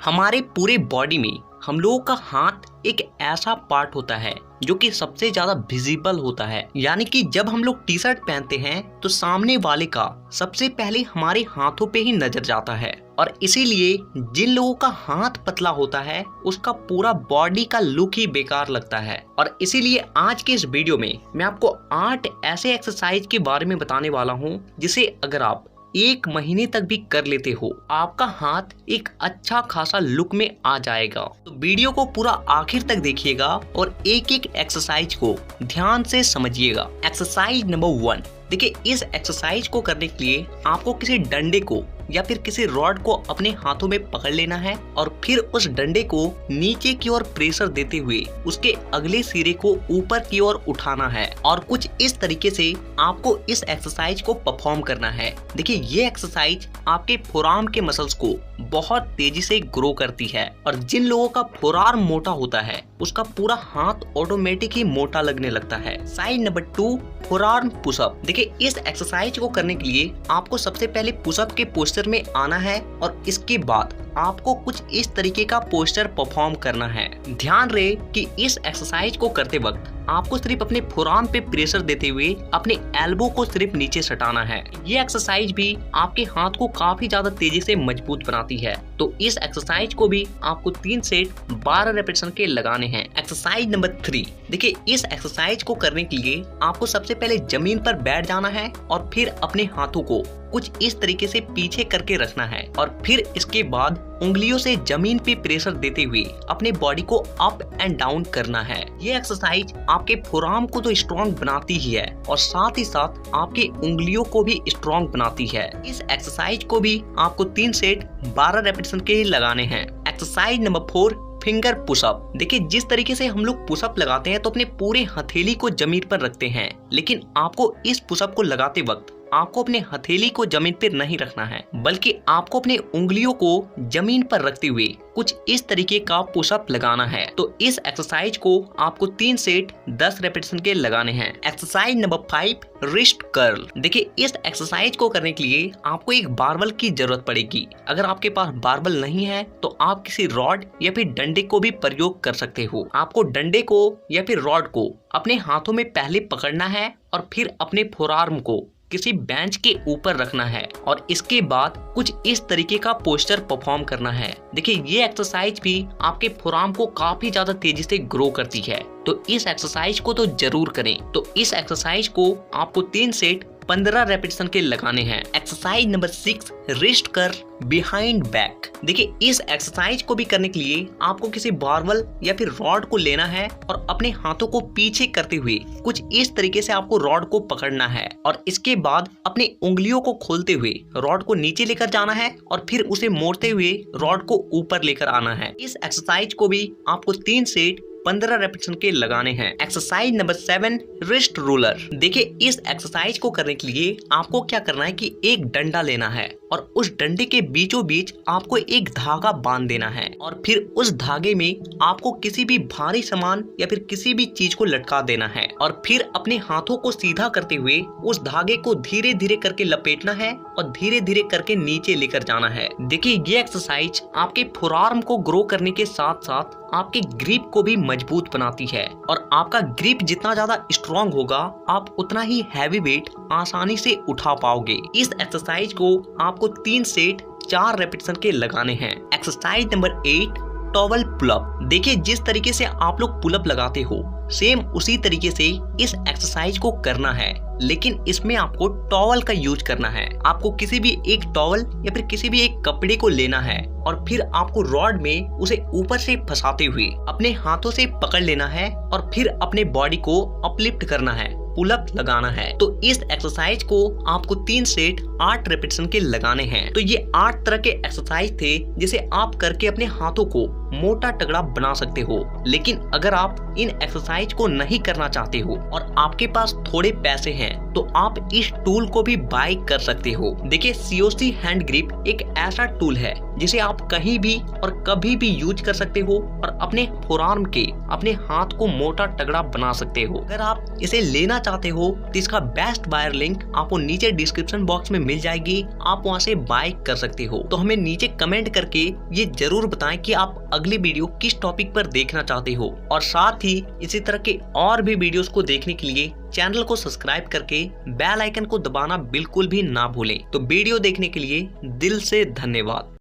हमारे पूरे बॉडी में हम लोगों का हाथ एक ऐसा पार्ट होता है जो कि सबसे ज्यादा विजिबल होता है। यानी कि जब हम लोग टी शर्ट पहनते हैं तो सामने वाले का सबसे पहले हमारे हाथों पे ही नजर जाता है। और इसीलिए जिन लोगों का हाथ पतला होता है उसका पूरा बॉडी का लुक ही बेकार लगता है। और इसीलिए आज के इस वीडियो में मैं आपको 8 ऐसे एक्सरसाइज के बारे में बताने वाला हूँ जिसे अगर आप 1 महीने तक भी कर लेते हो आपका हाथ एक अच्छा खासा लुक में आ जाएगा। तो वीडियो को पूरा आखिर तक देखिएगा और एक एक एक्सरसाइज को ध्यान से समझिएगा। एक्सरसाइज नंबर 1, देखिए इस एक्सरसाइज को करने के लिए आपको किसी डंडे को या फिर किसी रॉड को अपने हाथों में पकड़ लेना है और फिर उस डंडे को नीचे की ओर प्रेशर देते हुए उसके अगले सिरे को ऊपर की ओर उठाना है और कुछ इस तरीके से आपको इस एक्सरसाइज को परफॉर्म करना है। देखिए ये एक्सरसाइज आपके फोरआर्म के मसल्स को बहुत तेजी से ग्रो करती है और जिन लोगों का फोरआर्म मोटा होता है उसका पूरा हाथ ऑटोमेटिक ही मोटा लगने लगता है। Side number 2, forearm pushup. देखिए इस एक्सरसाइज को करने के लिए आपको सबसे पहले पुशअप के पोस्चर में आना है और इसके बाद आपको कुछ इस तरीके का पोस्चर परफॉर्म करना है। ध्यान रहे कि इस एक्सरसाइज को करते वक्त आपको सिर्फ अपने फोरआर्म पे प्रेशर देते हुए अपने एल्बो को सिर्फ नीचे सटाना है। ये एक्सरसाइज भी आपके हाथ को काफी ज्यादा तेजी से मजबूत बनाती है। तो इस एक्सरसाइज को भी आपको 3 सेट 12 रेपिटेशन के लगाने हैं। एक्सरसाइज नंबर 3, देखिए इस एक्सरसाइज को करने के लिए आपको सबसे पहले जमीन पर बैठ जाना है और फिर अपने हाथों को कुछ इस तरीके से पीछे करके रखना है और फिर इसके बाद उंगलियों से जमीन पे प्रेशर देते हुए अपने बॉडी को अप एंड डाउन करना है। ये एक्सरसाइज आपके फोरआर्म को तो स्ट्रॉन्ग बनाती ही है और साथ ही साथ आपके उंगलियों को भी स्ट्रॉन्ग बनाती है। इस एक्सरसाइज को भी आपको 3 सेट 12 रेपिटेशन के ही लगाने हैं। Exercise number 4, finger pushup. देखिए जिस तरीके से हम लोग पुशअप लगाते हैं तो अपने पूरे हथेली को जमीन पर रखते हैं, लेकिन आपको इस पुशअप को लगाते वक्त आपको अपने हथेली को जमीन पर नहीं रखना है बल्कि आपको अपने उंगलियों को जमीन पर रखते हुए कुछ इस तरीके का पुशअप लगाना है। तो इस एक्सरसाइज को आपको 3 सेट 10 रेपिटेशन के लगाने हैं। Exercise number 5, wrist curl. देखिए इस एक्सरसाइज को करने के लिए आपको एक बारबल की जरूरत पड़ेगी। अगर आपके पास बारबल नहीं है तो आप किसी रॉड या फिर डंडे को भी प्रयोग कर सकते हो। आपको डंडे को या फिर रॉड को अपने हाथों में पहले पकड़ना है और फिर अपने फोरआर्म को किसी बेंच के ऊपर रखना है और इसके बाद कुछ इस तरीके का पोस्चर परफॉर्म करना है। देखिए ये एक्सरसाइज भी आपके फोरआर्म को काफी ज्यादा तेजी से ग्रो करती है, तो इस एक्सरसाइज को तो जरूर करें। तो इस एक्सरसाइज को आपको 3 सेट 15 रेपिटेशन के लगाने हैं। Exercise number 6, wrist curl behind back. देखिए इस एक्सरसाइज को भी करने के लिए आपको किसी बारबल या फिर रॉड को लेना है और अपने हाथों को पीछे करते हुए कुछ इस तरीके से आपको रॉड को पकड़ना है और इसके बाद अपनी उंगलियों को खोलते हुए रॉड को नीचे लेकर जाना है और फिर उसे मोड़ते हुए रॉड को ऊपर लेकर आना है। इस एक्सरसाइज को भी आपको 3 सेट 15 रेपिटेशन के लगाने हैं। Exercise number 7, wrist roller. देखिए इस एक्सरसाइज को करने के लिए आपको क्या करना है कि एक डंडा लेना है और उस डंडे के बीचों बीच आपको एक धागा बांध देना है और फिर उस धागे में आपको किसी भी भारी सामान या फिर किसी भी चीज को लटका देना है और फिर अपने हाथों को सीधा करते हुए उस धागे को धीरे धीरे करके लपेटना है और धीरे धीरे करके नीचे लेकर जाना है। देखिए ये एक्सरसाइज आपके फोरआर्म को ग्रो करने के साथ साथ आपके ग्रिप को भी मजबूत बनाती है और आपका ग्रिप जितना ज्यादा स्ट्रॉन्ग होगा आप उतना ही हैवी वेट आसानी से उठा पाओगे। इस एक्सरसाइज को आपको 3 सेट 4 रेपिटेशन के लगाने हैं। Exercise number 8, towel pullup. देखिए जिस तरीके से आप लोग पुलअप लगाते हो सेम उसी तरीके से इस एक्सरसाइज को करना है, लेकिन इसमें आपको टॉवल का यूज करना है। आपको किसी भी एक टॉवल या फिर किसी भी एक कपड़े को लेना है और फिर आपको रॉड में उसे ऊपर से फंसाते हुए अपने हाथों से पकड़ लेना है और फिर अपने बॉडी को अपलिफ्ट करना है, पुलअप लगाना है। तो इस एक्सरसाइज को आपको 3 सेट 8 रेपिटेशन के लगाने हैं। तो ये 8 तरह के एक्सरसाइज थे जिसे आप करके अपने हाथों को मोटा तगड़ा बना सकते हो। लेकिन अगर आप इन एक्सरसाइज को नहीं करना चाहते हो और आपके पास थोड़े पैसे हैं तो आप इस टूल को भी बाय कर सकते हो। देखिए, COC हैंड ग्रिप एक ऐसा टूल है जिसे आप कहीं भी और कभी भी यूज कर सकते हो और अपने फोरआर्म के अपने हाथ को मोटा तगड़ा बना सकते हो। अगर आप इसे लेना चाहते हो तो इसका बेस्ट बायर लिंक आपको नीचे डिस्क्रिप्शन बॉक्स में मिल जाएगी, आप वहां से बाय कर सकते हो। तो हमें नीचे कमेंट करके ये जरूर बताएं कि आप अगली वीडियो किस टॉपिक पर देखना चाहते हो, और साथ ही इसी तरह के और भी वीडियोस को देखने के लिए चैनल को सब्सक्राइब करके बेल आइकन को दबाना बिल्कुल भी ना भूलें। तो वीडियो देखने के लिए दिल से धन्यवाद।